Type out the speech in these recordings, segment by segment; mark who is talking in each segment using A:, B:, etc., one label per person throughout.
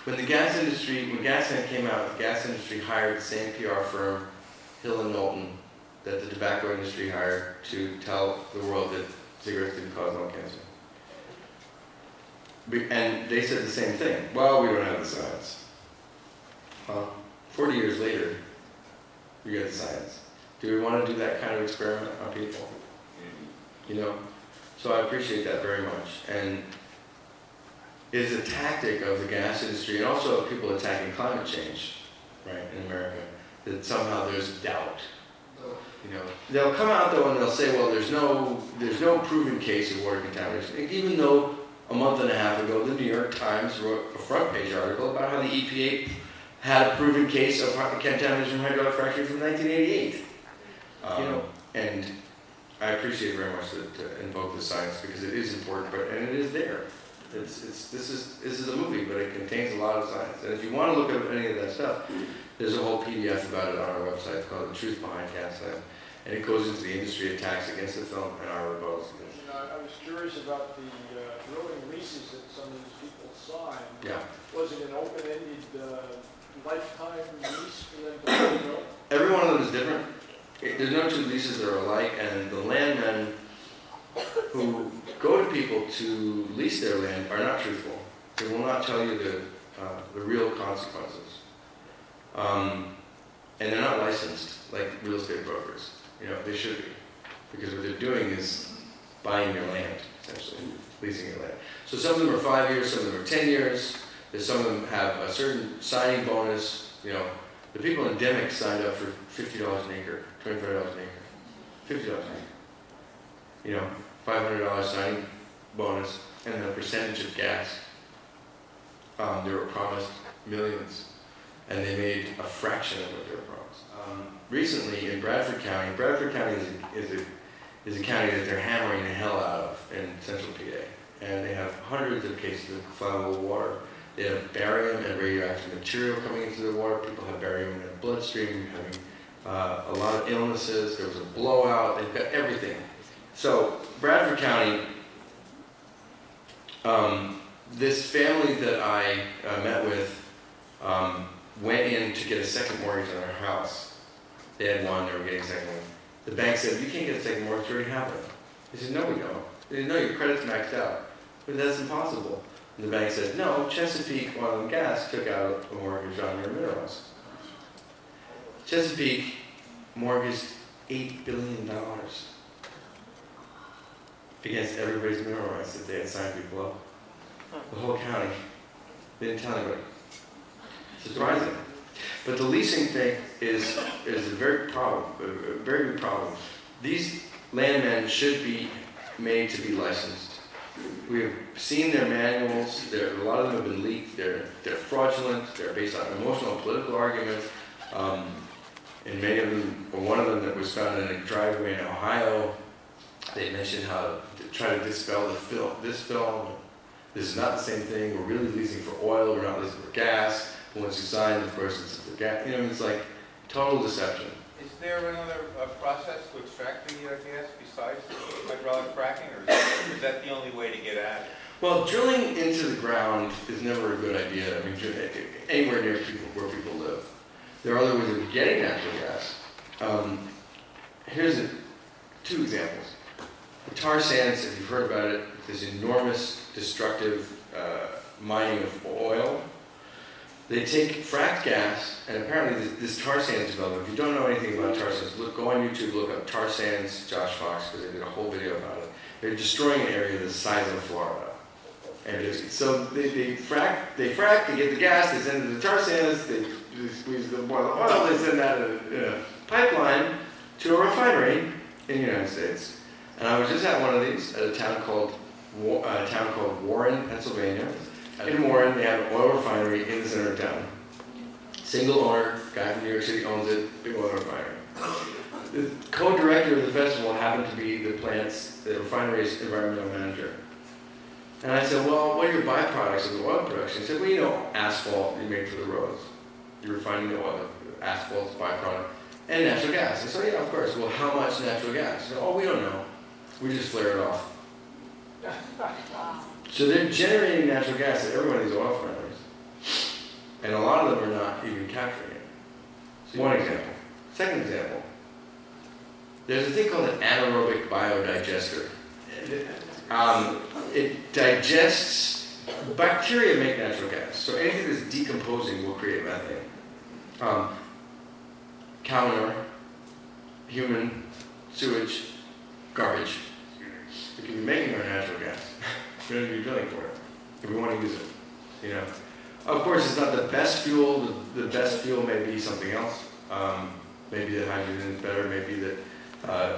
A: when Gasland came out, the gas industry hired the same PR firm, Hill and Knowlton, that the tobacco industry hired to tell the world that cigarettes didn't cause lung cancer. And they said the same thing. Well, we don't have the science. 40 years later, we get the science. Do we want to do that kind of experiment on people? You know? So I appreciate that very much. And it is a tactic of the gas industry and also of people attacking climate change, right, in America, that somehow there's doubt. You know, they'll come out though and they'll say, well, there's no proven case of water contamination, even though a month and a half ago the New York Times wrote a front page article about how the EPA had a proven case of contamination from hydraulic fracturing from 1988. You know, and I appreciate very much to invoke the science because it is important, and it is there. This is a movie, but it contains a lot of science. And if you want to look at any of that stuff, there's a whole PDF about it on our website called The Truth Behind Gasland. And it goes into the industry attacks against the film and our rebuttals.
B: You know, I was curious about the drilling leases that some of these people signed.
A: Yeah.
B: Was it an open-ended lifetime lease for them to drill?
A: Every one of them is different. There's no two leases that are alike, and the landmen who go to people to lease their land are not truthful. They will not tell you the real consequences. And they're not licensed like real estate brokers. You know, they should be. Because what they're doing is buying your land, essentially, leasing your land. So some of them are 5 years, some of them are 10 years. Some of them have a certain signing bonus. You know, the people in Demick signed up for $50 an acre, $25 an acre, $50 an acre. You know, $500 signing bonus, and then a percentage of gas. They were promised millions, and they made a fraction of what they were promised. Recently, in Bradford County is a county that they're hammering the hell out of in central PA, and they have hundreds of cases of flammable water. They have barium and radioactive material coming into the water. People have barium in their bloodstream, having a lot of illnesses. There was a blowout. They've got everything. So Bradford County, this family that I met with went in to get a second mortgage on their house. They had one, they were getting a second one. The bank said, you can't get a second mortgage, you already have one. They said, no, we don't. They said, no, your credit's maxed out. But that's impossible. And the bank said, no, Chesapeake Oil and Gas took out a mortgage on your minerals. Chesapeake mortgaged $8 billion against everybody's mineral rights that they had signed people up. The whole county. They didn't tell anybody. It's surprising. But the leasing thing is a very big problem. These landmen should be made to be licensed. We have seen their manuals. A lot of them have been leaked. They're fraudulent. They're based on emotional and political arguments. And many of them, or one of them that was found in a driveway in Ohio, they mentioned how to try to dispel this film. This is not the same thing. We're really leasing for oil. We're not leasing for gas. Once you sign, of course, it's for gas. You know, it's like total deception.
C: Is there another process to extract the gas besides hydraulic fracking, or is that the only way to get at it?
A: Well, drilling into the ground is never a good idea. I mean, anywhere near where people live. There are other ways of getting natural gas. Here's two examples. The tar sands, if you've heard about it, this enormous destructive mining of oil. They take fracked gas, and apparently this tar sands development, if you don't know anything about tar sands, go on YouTube, look up tar sands, Josh Fox, because they did a whole video about it. They're destroying an area the size of Florida. And so they frack, they get the gas, they send it to the tar sands, they squeeze the boil the oil, they send that in a pipeline to a refinery in the United States. And I was just at one of these at a town called Warren, Pennsylvania. In Warren, they have an oil refinery in the center of town. Single owner, guy from New York City owns it, big oil refinery. The co-director of the festival happened to be the refinery's environmental manager. And I said, well, what are your byproducts of the oil production? He said, well, you know, asphalt you make for the roads. You're refining the oil, asphalt's byproduct, and natural gas. I said, yeah, of course. Well, how much natural gas? He said, oh, we don't know. We just flare it off. So they're generating natural gas at every one of these oil refineries. And a lot of them are not even capturing it. One example. Second example. There's a thing called an anaerobic biodigester. It digests, bacteria make natural gas, so anything that's decomposing will create methane. Cow manure, human sewage, garbage. We can be making our natural gas. We don't need to be drilling for it if we want to use it. You know, of course, it's not the best fuel. The best fuel may be something else. Maybe that hydrogen is better. Maybe that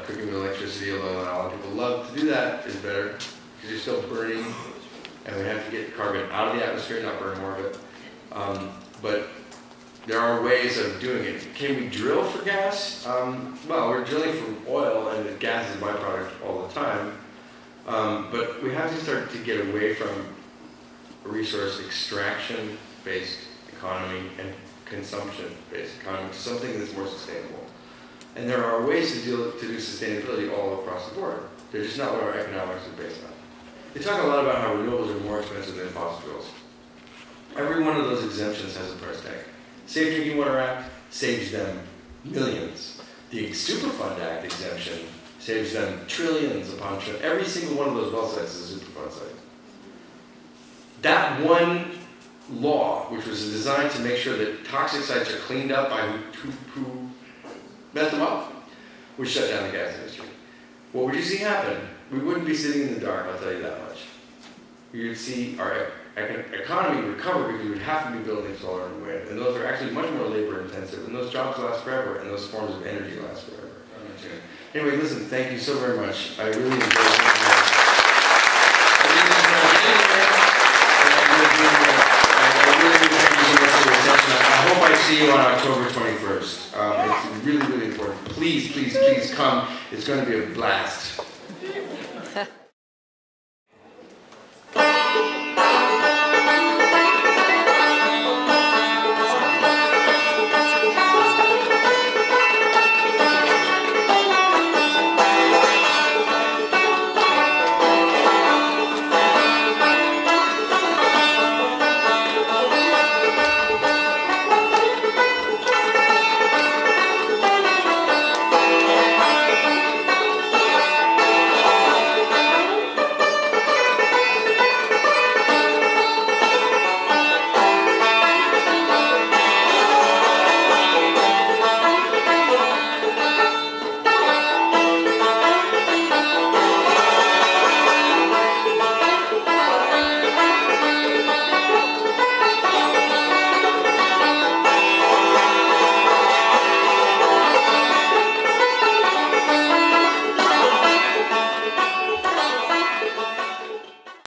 A: cooking with electricity, although not a lot of people love to do that, is better because you're still burning, and we have to get carbon out of the atmosphere, not burn more of it. But there are ways of doing it. Can we drill for gas? Well, we're drilling for oil, and the gas is a byproduct all the time. But we have to start to get away from a resource extraction-based economy and consumption-based economy to something that's more sustainable. And there are ways to do sustainability all across the board. They're just not what our economics are based on. They talk a lot about how renewables are more expensive than fossil fuels. Every one of those exemptions has a price tag. Safe Drinking Water Act saves them millions. The Superfund Act exemption saves them trillions upon trillions. Every single one of those well sites is a Superfund site. That one law, which was designed to make sure that toxic sites are cleaned up by who met them up, would shut down the gas industry. What would you see happen? We wouldn't be sitting in the dark, I'll tell you that much. You would see our economy recover because we would have to be building solar and wind, and those are actually much more labor intensive, and those jobs last forever, and those forms of energy last forever. Anyway, listen, thank you so very much. I really enjoyed it. I hope I see you on October 21st. It's really, really important. Please, please, please come. It's going to be a blast.